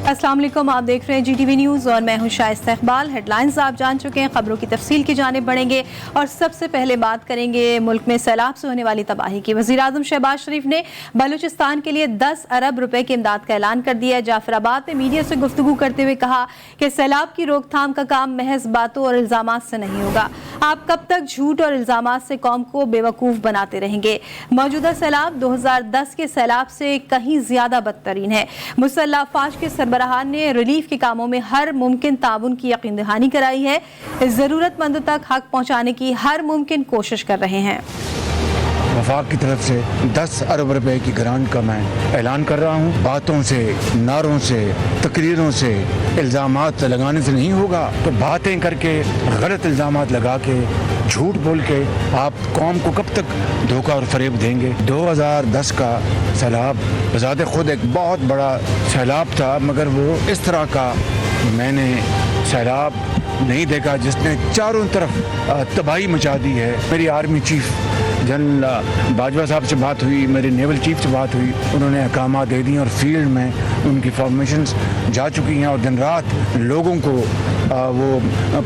अस्सलाम वालेकुम, आप देख रहे हैं GTV न्यूज़ और मैं हूं शाइस्ता इकबाल। हेडलाइंस आप जान चुके हैं, खबरों की तफसील की जानिब बढ़ेंगे और सबसे पहले बात करेंगे मुल्क में सैलाब से होने वाली तबाही की। वज़ीर आज़म शहबाज शरीफ ने बलूचिस्तान के लिए 10 अरब रुपए की इमदाद का ऐलान कर दिया है। जाफराबाद में मीडिया से गुफ्तगू करते हुए कहा कि सैलाब की रोकथाम का काम महज बातों और इल्ज़ामात से नहीं होगा। आप कब तक झूठ और इल्ज़ामात से कौम को बेवकूफ़ बनाते रहेंगे। मौजूदा सैलाब 2010 के सैलाब से कहीं ज़्यादा बदतरीन है। मुसल्लह अफ़वाज के सरबराहान ने रिलीफ के कामों में हर मुमकिन ताउन की यकीन दहानी कराई है। ज़रूरतमंदों तक हक पहुँचाने की हर मुमकिन कोशिश कर रहे हैं। वफाक की तरफ से 10 अरब रुपए की ग्रांट का मैं ऐलान कर रहा हूँ। बातों से, नारों से, तकरीरों से, इल्ज़ामात लगाने से नहीं होगा। तो बातें करके, गलत इल्ज़ामात लगा के, झूठ बोल के आप कौम को कब तक धोखा और फरेब देंगे। 2010 का सैलाब बज़ात खुद एक बहुत बड़ा सैलाब था, मगर वो इस तरह का मैंने सैलाब नहीं देखा जिसने चारों तरफ तबाही मचा दी है। मेरी आर्मी चीफ जनरल बाजवा साहब से बात हुई, मेरे नेवल चीफ से बात हुई, उन्होंने अहकाम दे दिए और फील्ड में उनकी फॉर्मेशंस जा चुकी हैं और दिन रात लोगों को वो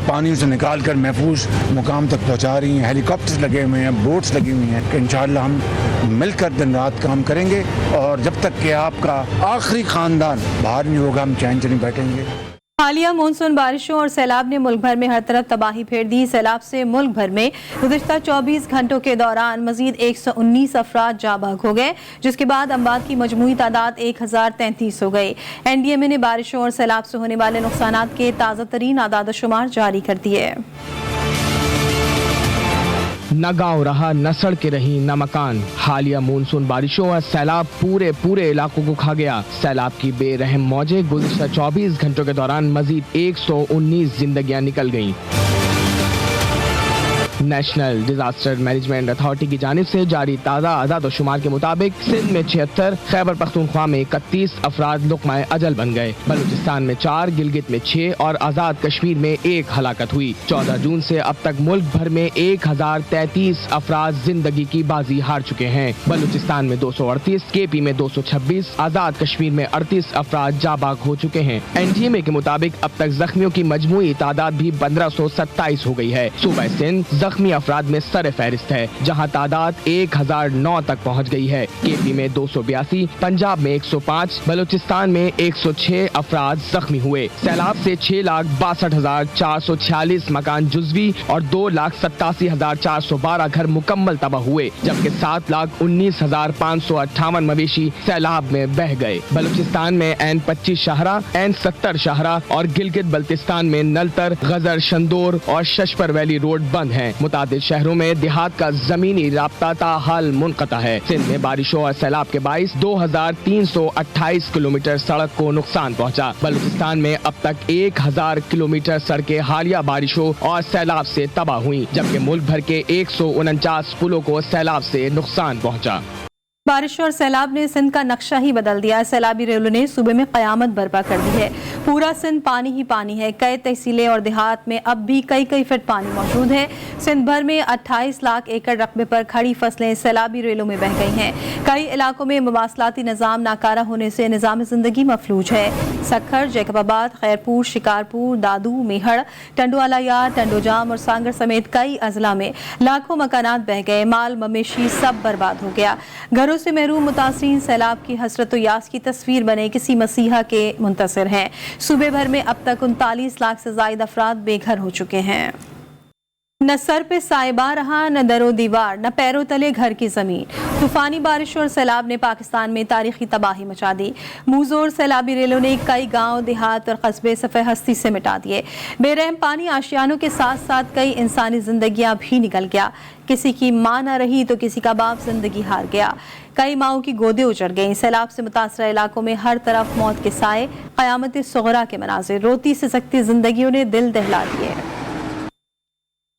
पानी से निकाल कर महफूज मुकाम तक पहुंचा रही हैं। हेलीकॉप्टर्स लगे हुए हैं, बोट्स लगी हुई हैं कि इंशाअल्लाह हम मिलकर दिन रात काम करेंगे और जब तक कि आपका आखिरी ख़ानदान बाहर नहीं होगा हम चैन से नहीं बैठेंगे। हालिया मानसून बारिशों और सैलाब ने मुल्क भर में हर तरफ तबाही फेर दी। सैलाब से मुल्क भर में गुज़िश्ता 24 घंटों के दौरान मजीद 119 अफराद जाबाग हो गए, जिसके बाद अमवात की मजमूई तादाद 1033 हो गई। NDMA ने बारिशों और सैलाब से होने वाले नुकसानात के ताज़ा तरीन आदाद शुमार जारी कर दिए। न गाँव रहा, न सड़कें रही, न मकान। हालिया मानसून बारिशों और सैलाब पूरे इलाकों को खा गया। सैलाब की बेरहम मौजें गुज़िश्ता 24 घंटों के दौरान मजीद 119 जिंदगियां निकल गईं। नेशनल डिजास्टर मैनेजमेंट अथॉरिटी की जानिब से जारी ताज़ा आदाद शुमार के मुताबिक सिंध में 76, खैबर पख्तूनख्वा में 31 अफराद लुक़माए अजल बन गए। बलूचिस्तान में 4, गिलगित में 6 और आज़ाद कश्मीर में 1 हलाकत हुई। 14 जून से अब तक मुल्क भर में 1033 अफराद जिंदगी की बाजी हार चुके हैं। बलूचिस्तान में 238, KP में 226, आज़ाद कश्मीर में 38 अफराद जाबाग हो चुके हैं। NDMA के मुताबिक अब तक जख्मियों की मजमूई तादाद भी 1527 हो गई है। सूबा सिंध जख्मी अफराद में सर फहरिस्त है, जहां तादाद 1009 तक पहुंच गई है। KP में 282, पंजाब में 105, बलूचिस्तान में 106 अफराद जख्मी हुए। सैलाब से 6,62,446 मकान जुज़वी और 2,87,412 घर मुकम्मल तबाह हुए, जबकि 7,19,558 मवेशी सैलाब में बह गए। बलूचिस्तान में N25 शाहरा, N70 शाहरा और गिलगित बल्तिस्तान में नलतर, गजर, शंदोर और शशपर वैली रोड बंद हैं। मुतादिद शहरों में देहात का जमीनी राब्ता ताहाल मुनक़ता है। सिंध में बारिशों और सैलाब के बाइस 2,328 किलोमीटर सड़क को नुकसान पहुंचा। बलूचिस्तान में अब तक 1,000 किलोमीटर सड़कें हालिया बारिशों और सैलाब से तबाह हुई, जबकि मुल्क भर के 149 पुलों को सैलाब से नुकसान पहुंचा। बारिश और सैलाब ने सिंध का नक्शा ही बदल दिया। सैलाबी रेलों ने सूबे में कयामत बर्पा कर दी है। पूरा सिंध पानी ही पानी है। कई तहसीलें और देहात में अब भी कई फीट पानी मौजूद है। सिंध भर में 28 लाख एकड़ रकबे पर खड़ी फसलें सैलाबी रेलों में बह गई हैं। कई इलाकों में मवासलाती निज़ाम नाकारा होने से निज़ाम ज़िंदगी मफलूज है। सखर, जैकबाबाद, खैरपुर, शिकारपुर, दादू, मेहड़, टंडोआलायार, टंडोजाम और सांगर समेत कई अजला में लाखों मकानात बह गए। माल मवेशी सब बर्बाद हो गया। घरों से महरूम मुतासिरीन सैलाब की हसरत यास की तस्वीर बने किसी मसीहा के मुंतसिर हैं। सूबे भर में अब तक 39 लाख से ज्यादा अफराद बेघर हो चुके हैं। न सर पे साइबा रहा, न दरो दीवार, न पैरों तले घर की जमीन। तूफानी बारिश और सैलाब ने पाकिस्तान में तारीखी तबाही मचा दी। मुंहजोर सैलाबी रेलों ने कई गांव, देहात और कस्बे सफ़े हस्ती से मिटा दिए। बेरहम पानी आशियानों के साथ साथ कई इंसानी जिंदगियां भी निकल गया। किसी की माँ न रही तो किसी का बाप जिंदगी हार गया। कई माओं की गोदें उजड़ गईं। सैलाब से मुतासरा इलाकों में हर तरफ मौत के साए, क़यामत सुग़रा के मनाज़िर, रोती सिसकती जिंदगियों ने दिल दहला दिए।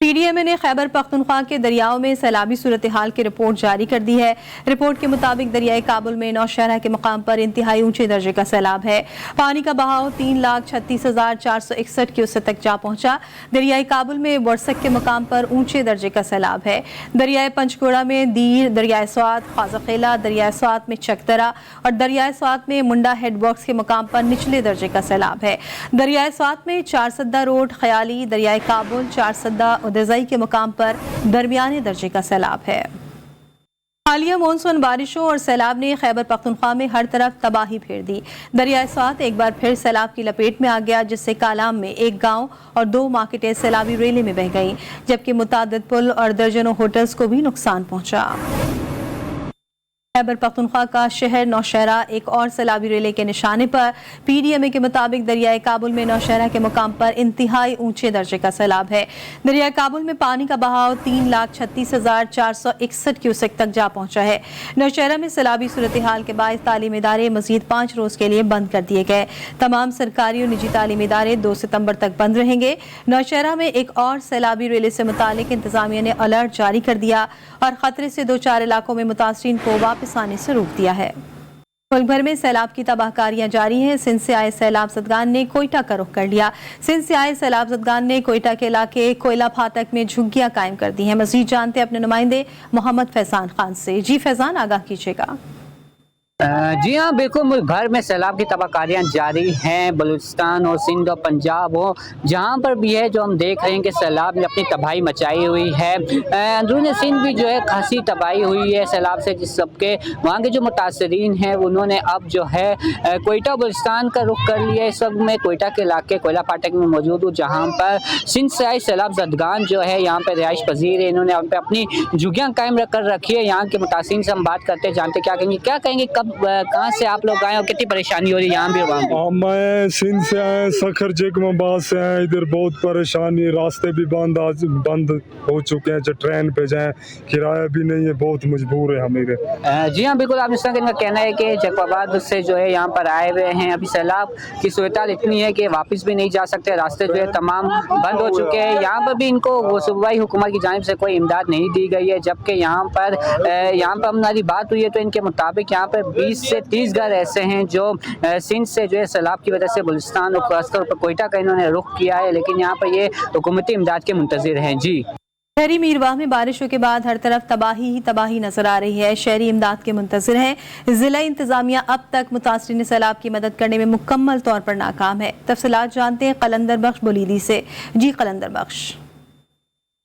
PDMA نے خیبر پختونخوا کے دریاؤں میں سیلابی صورتحال کی رپورٹ جاری کر دی ہے۔ رپورٹ کے مطابق دریائے کابل میں نوشہرہ کے مقام پر انتہائی اونچے درجے کا سیلاب ہے۔ پانی کا بہاؤ 3,36,461 کیوسک تک جا پہنچا۔ دریائے کابل میں ورسک کے مقام پر اونچے درجے کا سیلاب ہے۔ دریائے پنچگوڑا میں دیر، دریائے سوات خواجہ، دریائے سوات میں چکدرا اور دریائے سوات میں منڈا ہیڈ ورکس کے مقام پر نچلے درجے کا سیلاب ہے۔ دریائے سوات میں چارسدہ روڈ خیالی، دریائے کابل چارسدہ ادزئی کے مقام پر درمیانے درجے کا سیلاب ہے۔ حالیہ مونسون بارشوں اور سیلاب نے خیبر پختونخوا میں ہر طرف تباہی پھیر دی۔ دریائے سوات ایک بار پھر سیلاب کی لپیٹ میں آ گیا، جس سے کالام میں ایک گاؤں اور 2 مارکیٹیں سیلابی ریلے میں بہہ گئیں، جبکہ متعدد پل اور درجنوں ہوٹلز کو بھی نقصان پہنچا۔ خیبر پختونخوا کا شہر نوشہرہ ایک اور سیلابی ریلے کے نشانے پر۔ PDMA کے مطابق دریائے کابل میں نوشہرہ کے مقام پر انتہائی اونچے درجے کا سیلاب ہے۔ دریائے کابل میں پانی کا بہاؤ 3,36,461 کیوسک تک جا پہنچا ہے۔ نوشہرہ میں سیلابی صورتحال کے باعث تعلیمی ادارے مزید 5 روز کے لیے بند کر دیے گئے۔ تمام سرکاری اور نجی تعلیمی ادارے 2 ستمبر تک بند رہیں گے۔ نوشہرہ میں ایک اور سیلابی ریلے سے متعلق انتظامیہ نے الرٹ جاری کر دیا اور خطرے سے 2-4 علاقوں میں متاثرین کو واپس آنے سے روک دیا ہے۔ ملک بھر میں سیلاب کی تباہ کاریاں جاری ہیں۔ سندھ سے آئے سیلاب زدگان نے کوئٹہ کا رخ کر لیا۔ سندھ سے آئے سیلاب زدگان نے کوئٹہ کے علاقے کوئلہ پھاٹک میں جھگیاں قائم کر دی ہیں۔ مزید جانتے ہیں اپنے نمائندے محمد فیضان خان سے۔ جی فیضان، آگاہ کیجیے گا۔ جی ہاں، بالکل ملک بھر میں سیلاب کی تباہ کاریاں جاری ہیں۔ بلوچستان اور سندھ اور پنجاب ہو، جہاں پر بھی ہے جو ہم دیکھ رہے ہیں کہ سیلاب نے اپنی تباہی مچائی ہوئی ہے۔ اندرون سندھ بھی جو ہے خاصی تباہی ہوئی ہے سیلاب سے، جس سب کے وہاں کے جو متاثرین ہیں انہوں نے اب جو ہے کوئٹہ بلوچستان کا رخ کر لیا۔ اس وقت میں کوئٹہ کے علاقے کوئلہ پھاٹک میں موجود ہوں، جہاں پر سندھ سے آئے سیلاب زدگان جو ہے یہاں پہ رہائش پذیر ہے۔ انہوں نے یہاں پہ اپنی جھگیاں قائم کر رکھی ہے۔ یہاں کے متاثرین سے ہم بات کرتے ہیں، جانتے کیا کہیں گے کب کہاں سے آپ لوگ آئے اور کتنی پریشانی ہو رہی ہے یہاں بھی وہاں بھی؟ میں سندھ سے آئے، سکھر جگمآباد سے آئے۔ ادھر بہت پریشانی، راستے بھی بند ہو چکے ہیں، ٹرین پہ جائیں کرایہ بھی نہیں ہے، بہت مجبور ہے ہم ادھر۔ جی ہاں بالکل، آپ اس طرح کا کہنا ہے کہ جگمآباد سے جو ہے یہاں پر آئے ہوئے ہیں۔ ابھی سیلاب کی صورتحال اتنی ہے کہ واپس بھی نہیں جا سکتے، راستے جو ہے تمام بند ہو چکے ہیں۔ یہاں پر بھی ان کو صوبائی حکومت کی جانب سے کوئی امداد نہیں دی گئی ہے، جبکہ یہاں پر ہماری بات ہوئی ہے تو ان کے مطابق یہاں پر 20 سے 30 گھر ایسے ہیں جو سندھ سے جو ہے سیلاب کی وجہ سے بلوچستان اور خاص طور پر کوئٹہ کا انہوں نے رخ کیا ہے، لیکن یہاں پر یہ حکومتی امداد کے منتظر ہیں۔ جی، شہری میرواہ میں بارشوں کے بعد ہر طرف تباہی ہی تباہی نظر آ رہی ہے۔ شہری امداد کے منتظر ہیں۔ ضلع انتظامیہ اب تک متاثرین سیلاب کی مدد کرنے میں مکمل طور پر ناکام ہے۔ تفصیلات جانتے ہیں قلندر بخش بولیدی سے۔ جی قلندر بخش۔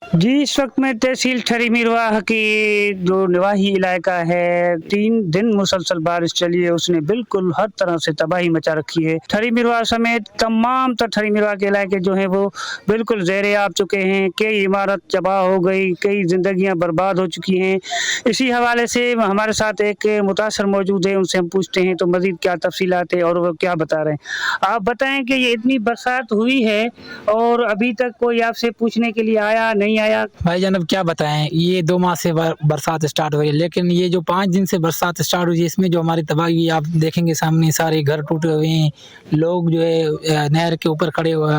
جی، اس وقت میں تحصیل ٹھری میرواہ کی جو نواحی علاقہ ہے، 3 دن مسلسل بارش چلی ہے، اس نے بالکل ہر طرح سے تباہی مچا رکھی ہے۔ ٹھری میرواہ سمیت تمام تر ٹھری میرواہ کے علاقے جو ہیں وہ بالکل زیر آب چکے ہیں۔ کئی عمارت تباہ ہو گئی، کئی زندگیاں برباد ہو چکی ہیں۔ اسی حوالے سے ہمارے ساتھ ایک متاثر موجود ہے، ان سے ہم پوچھتے ہیں تو مزید کیا تفصیلات ہیں اور وہ کیا بتا رہے ہیں۔ آپ بتائیں کہ یہ اتنی برسات ہوئی ہے اور ابھی تک کوئی آپ سے پوچھنے کے لیے آیا نہیں آیا؟ بھائی جان اب کیا بتائیں، یہ 2 ماہ سے برسات اسٹارٹ ہوئی ہے، لیکن یہ جو 5 دن سے برسات اسٹارٹ ہوئی ہے اس میں جو ہماری تباہی آپ دیکھیں گے سامنے، سارے گھر ٹوٹے ہوئے ہیں، لوگ جو ہے نہر کے اوپر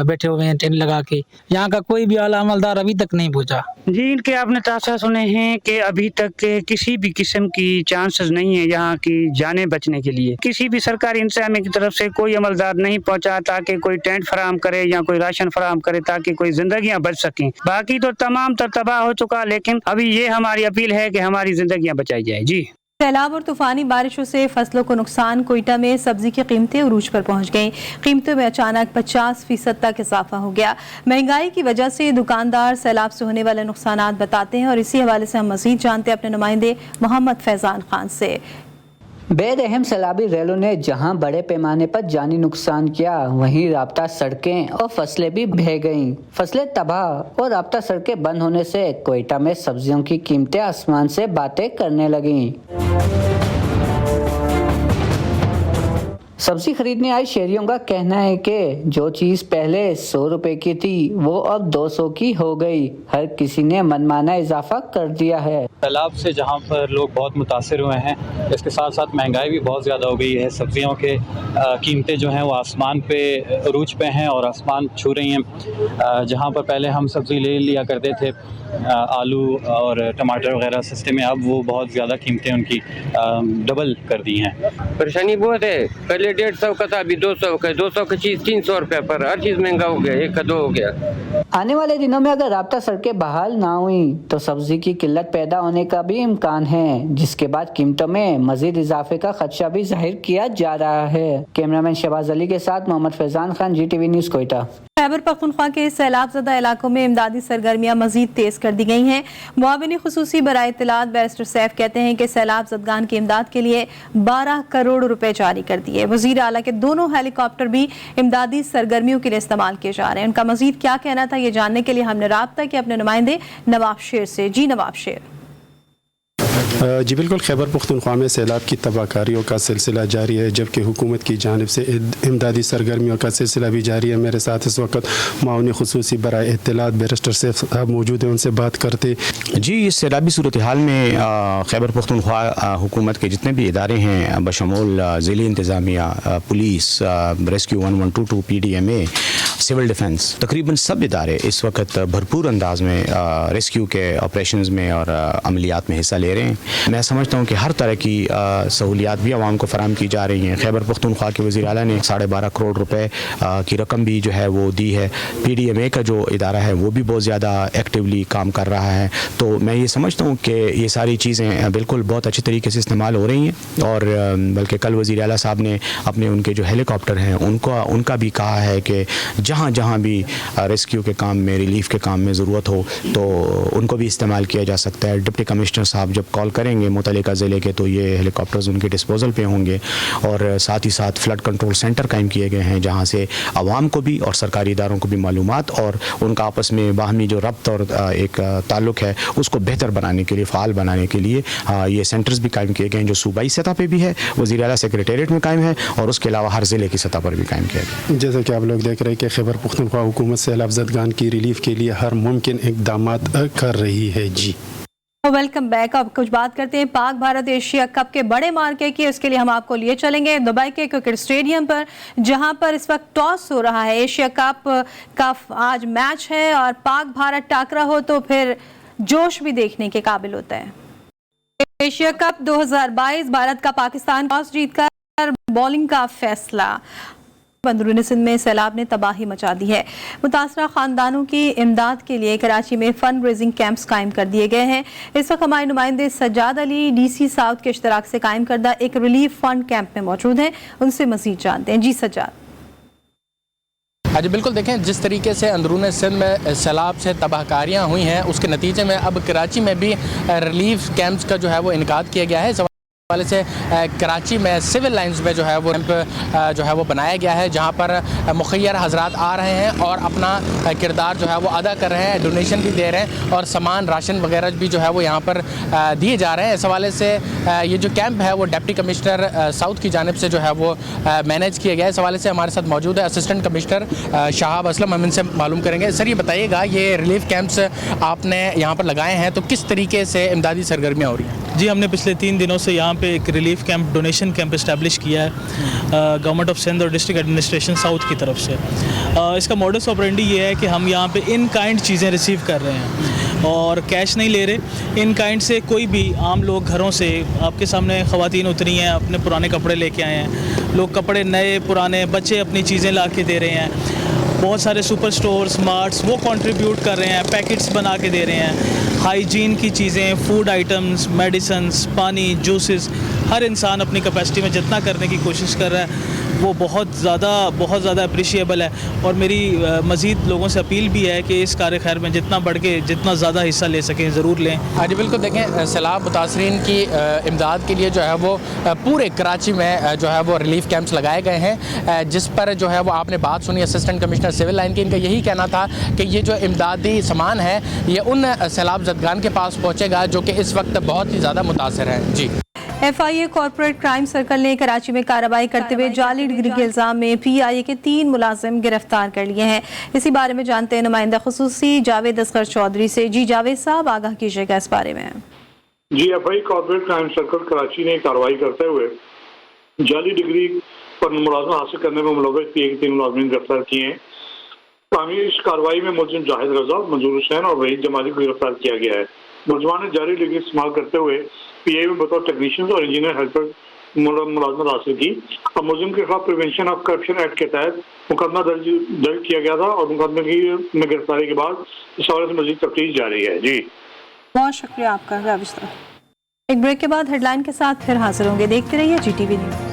بیٹھے ہوئے ہیں ٹینٹ لگا کے، یہاں کا کوئی بھی اعلیٰ عملدار ابھی تک نہیں پہنچا۔ جی، ان کے آپ نے تاثر سنے ہیں کہ ابھی تک کسی بھی قسم کی چانسز نہیں ہے یہاں کی جانیں بچنے کے لیے، کسی بھی سرکاری انتظامیہ کی طرف سے کوئی عملدار نہیں پہنچا تاکہ کوئی ٹینٹ فراہم کرے یا کوئی راشن فراہم کرے تاکہ کوئی زندگیاں بچ سکیں۔ باقی تو تمام تباہ ہو چکا، لیکن ابھی یہ ہماری اپیل ہے کہ ہماری زندگیاں بچائی جائے۔ جی، سیلاب اور طوفانی بارشوں سے فصلوں کو نقصان۔ کوئٹہ میں سبزی کی قیمتیں عروج پر پہنچ گئیں۔ قیمتوں میں اچانک 50% تک اضافہ ہو گیا۔ مہنگائی کی وجہ سے دکاندار سیلاب سے ہونے والے نقصانات بتاتے ہیں، اور اسی حوالے سے ہم مزید جانتے ہیں اپنے نمائندے محمد فیضان خان سے۔ بے رحم سیلابی ریلوں نے جہاں بڑے پیمانے پر جانی نقصان کیا، وہیں رابطہ سڑکیں اور فصلیں بھی بہہ گئیں۔ فصلیں تباہ اور رابطہ سڑکیں بند ہونے سے کوئٹہ میں سبزیوں کی قیمتیں آسمان سے باتیں کرنے لگیں۔ सब्जी खरीदने आए शहरियों का कहना है कि जो चीज़ पहले 100 रुपए की थी वो अब 200 की हो गई। हर किसी ने मनमाना इजाफा कर दिया है। सैलाब से जहाँ पर लोग बहुत मुतासिर हुए हैं, इसके साथ साथ महंगाई भी बहुत ज़्यादा हो गई है। सब्जियों के कीमतें जो हैं वो आसमान पे अरूज पे हैं और आसमान छू रही हैं। जहाँ पर पहले हम सब्ज़ी ले लिया करते थे, आलू और टमाटर वगैरह सस्ते में, अब वो बहुत ज़्यादा कीमतें उनकी डबल कर दी हैं। परेशानी बहुत है, पहले 150 का था, अभी 200 का, 200 की चीज़ 300 रुपये पर, हर चीज़ महंगा हो गया, 1 का 2 हो गया। आने वाले दिनों में अगर राब्ता सड़कें बहाल ना हुई तो सब्जी की किल्लत पैदा होने का भी इम्कान है, जिसके बाद कीमतों में मजीद इजाफे का खदशा भी जाहिर किया जा रहा है। कैमरामैन शहबाज अली के साथ मोहम्मद फैजान खान, GTV न्यूज़, कोयटा। खैबर पख्तूनख्वा के सैलाब ज़दा इलाकों में इमदादी सरगर्मियाँ मजीद तेज़ कर दी गई हैं। मुआविन खुसूसी बराए इत्तलात बैरिस्टर सैफ कहते हैं कि सैलाब ज़दगान की इमदाद के लिए 12 करोड़ रुपए जारी कर दिए। वज़ीर आला के दोनों हेलीकॉप्टर भी इमदादी सरगर्मियों के लिए इस्तेमाल किए जा रहे हैं। उनका मजीद क्या कहना था, ये जानने के लिए हमने राब्ता किया अपने नुमाइंदे नवाब शेर से। जी नवाब शेर। जी बिल्कुल, खैबर पख्तूनख्वा में सैलाब की तबाहकारियों का सिलसिला जारी है, जबकि हुकूमत की जानिब से इमदादी सरगर्मियों का सिलसिला भी जारी है। मेरे साथ इस वक्त माउन खुसूसी बराए इत्तलात बैरिस्टर सैफ साहब मौजूद हैं, उनसे बात करते। जी, इस सैलाबी सूरत हाल में खैबर पख्तूनख्वा हुकूमत के जितने भी इदारे हैं बशमूल ज़िली इंतज़ामिया, police, rescue 1122, PDMA, civil defence, तकरीबन सब इदारे इस वक्त भरपूर अंदाज में रेस्क्यू के ऑपरेशंस में और अमलियात में हिस्सा ले रहे हैं। मैं समझता हूँ कि हर तरह की सहूलियात भी आवाम को फराहम की जा रही हैं। खैबर पख्तूनख्वा के वज़ीर आला ने 12.5 करोड़ रुपए की रकम भी जो है वो दी है। PDMA का जो इदारा है वो भी बहुत ज़्यादा एक्टिवली काम कर रहा है। तो मैं ये समझता हूँ कि ये सारी चीज़ें बिल्कुल बहुत अच्छे तरीके से इस्तेमाल हो रही हैं। और बल्कि कल वज़ीर आला साहब ने अपने उनके जो हेलीकॉप्टर हैं उनका भी कहा है कि जहाँ जहाँ भी रेस्क्यू के काम में, रिलीफ के काम में ज़रूरत हो तो उनको भी इस्तेमाल किया जा सकता है। डिप्टी कमिश्नर साहब जब कॉल करेंगे मुतल्लिका ज़िले के तो ये हेलीकॉप्टर्स उनके डिस्पोजल पे होंगे। और साथ ही साथ फ्लड कंट्रोल सेंटर कायम किए गए हैं, जहाँ से आवाम को भी और सरकारी इदारों को भी मालूमात और उनका आपस में बाहमी जो रब्त और एक ताल्लुक़ है उसको बेहतर बनाने के लिए, फ़ाल बनाने के लिए ये सेंटर्स भी कायम किए गए हैं, जो सूबाई सतह पर भी है, वज़ीर आला सेक्रेटेरिएट में कायम है और उसके अलावा हर ज़िले की सतह पर भी कायम किया गया। जैसा कि आप लोग देख रहे हैं कि खैबर पख्तूनख्वा हुकूमत सैलाब ज़दगान की रिलीफ के लिए हर मुमकिन इक़दाम कर रही है। जी वेलकम बैक। अब कुछ बात करते हैं पाक भारत एशिया कप के बड़े मार्के की। उसके लिए हम आपको लिए चलेंगे दुबई के क्रिकेट स्टेडियम पर, जहां पर इस वक्त टॉस हो रहा है। एशिया कप का आज मैच है और पाक भारत टाकरा हो तो फिर जोश भी देखने के काबिल होता है। एशिया कप 2022 भारत का पाकिस्तान टॉस जीतकर बॉलिंग का फैसला। अंदरूनी सिंध में सैलाब ने तबाही मचा दी है। मुतासरा खानदानों की इमदाद के लिए कराची में फंड रेजिंग कैंप्स कायम कर दिए गए हैं। इस वक्त हमारे नुमाइंदे सज्जाद अली DC साउथ के इश्तराक से कायम करदा एक रिलीफ फंड कैंप में मौजूद हैं, उनसे मजीद जानते हैं। जी सज्जाद। जी बिल्कुल, देखें जिस तरीके से अंदरून सिंध में सैलाब से तबाहकारियाँ हुई हैं उसके नतीजे में अब कराची में भी रिलीफ कैंप्स का जो है वो इनकाद किया गया है। वाले से कराची में सिविल लाइंस में जो है वो कैंप जो है वो बनाया गया है, जहाँ पर मुखैर हजरात आ रहे हैं और अपना किरदार जो है वो अदा कर रहे हैं, डोनेशन भी दे रहे हैं और सामान राशन वगैरह भी जो है वो यहाँ पर दिए जा रहे हैं। इस हवाले से ये जो कैंप है वो डिप्टी कमिश्नर साउथ की जानिब से जो है वो मैनेज किया गया है। इस हवाले से हमारे साथ मौजूद है असिस्टेंट कमिश्नर शाहाब असलम, हम इनसे मालूम करेंगे। सर ये बताइएगा, ये रिलीफ कैंप्स आपने यहाँ पर लगाए हैं तो किस तरीके से इमदादी सरगर्मियाँ हो रही हैं? जी, हमने पिछले 3 दिनों से यहाँ पे एक relief camp, donation camp establish किया है गवर्नमेंट ऑफ सिंध और डिस्ट्रिक्ट एडमिनिस्ट्रेशन साउथ की तरफ से। इसका मॉडस ऑपरेंडी ये है कि हम यहाँ पे इन काइंड चीज़ें रिसीव कर रहे हैं और कैश नहीं ले रहे। इन काइंड से कोई भी आम लोग घरों से, आपके सामने ख़वातीन उतरी हैं, अपने पुराने कपड़े लेके आए हैं, लोग कपड़े नए पुराने, बच्चे अपनी चीज़ें ला के दे रहे हैं। बहुत सारे सुपर स्टोर्स, मार्ट्स वो कंट्रीब्यूट कर रहे हैं, पैकेट्स बना के दे रहे हैं। हाइजीन की चीज़ें, फूड आइटम्स, मेडिसिन्स, पानी, जूसेस, हर इंसान अपनी कैपेसिटी में जितना करने की कोशिश कर रहा है वो बहुत ज़्यादा अप्रिशिएबल है। और मेरी मज़ीद लोगों से अपील भी है कि इस कार्य खैर में जितना बढ़ के जितना ज़्यादा हिस्सा ले सकें ज़रूर लें। हाँ जी बिल्कुल, देखें सैलाब मुतासरीन की इमदाद के लिए जो है वो पूरे कराची में जो है वो रिलीफ कैंप्स लगाए गए हैं, जिस पर जो है वो आपने बात सुनी असिस्टेंट कमिश्नर सिविल लाइन की। इनका यही कहना था कि ये जो इमदादी सामान है ये उन सैलाब ज़दगान के पास पहुँचेगा जो कि इस वक्त बहुत ही ज़्यादा मुतासर हैं। जी FIA कॉर्पोरेट क्राइम सर्कल ने कराची में कार्रवाई करते हुए जाली डिग्री के इल्जाम में PIA के 3 मुलाजिम गिरफ्तार कर लिए हैं। इसी बारे में जानते हैं नुमाइंदा खुसूसी जावेद असगर चौधरी से। जी जावेद साहब, आगाह कीजिएगा इस बारे में। जी, FIA corporate crime circle Karachi ने कार्रवाई करते हुए जाली डिग्री पर मुलाजमत हासिल करने में मुलव्वस PIA के 3 मुलाजिम गिरफ्तार किए हैं। इस कार्रवाई में मुलजिम जाहिद रजा, मंजूर हुसैन और वहीद जमाली को गिरफ्तार किया गया है। मुलजमान ने जाली डिग्री इस्तेमाल करते हुए PIA में बतौर टेक्नीशियन और इंजीनियर हेल्पर मुलाजमत हासिल की और मुलजिम के खिलाफ प्रिवेंशन ऑफ करप्शन एक्ट के तहत मुकदमा दर्ज किया गया था और मुकदमे की में गिरफ्तारी के बाद इस हवाले से मजीद तफ्तीश जारी है। जी, बहुत शुक्रिया आपका। एक ब्रेक के बाद हेडलाइन के साथ फिर हाजिर होंगे। देखते रहिए GTV न्यूज़।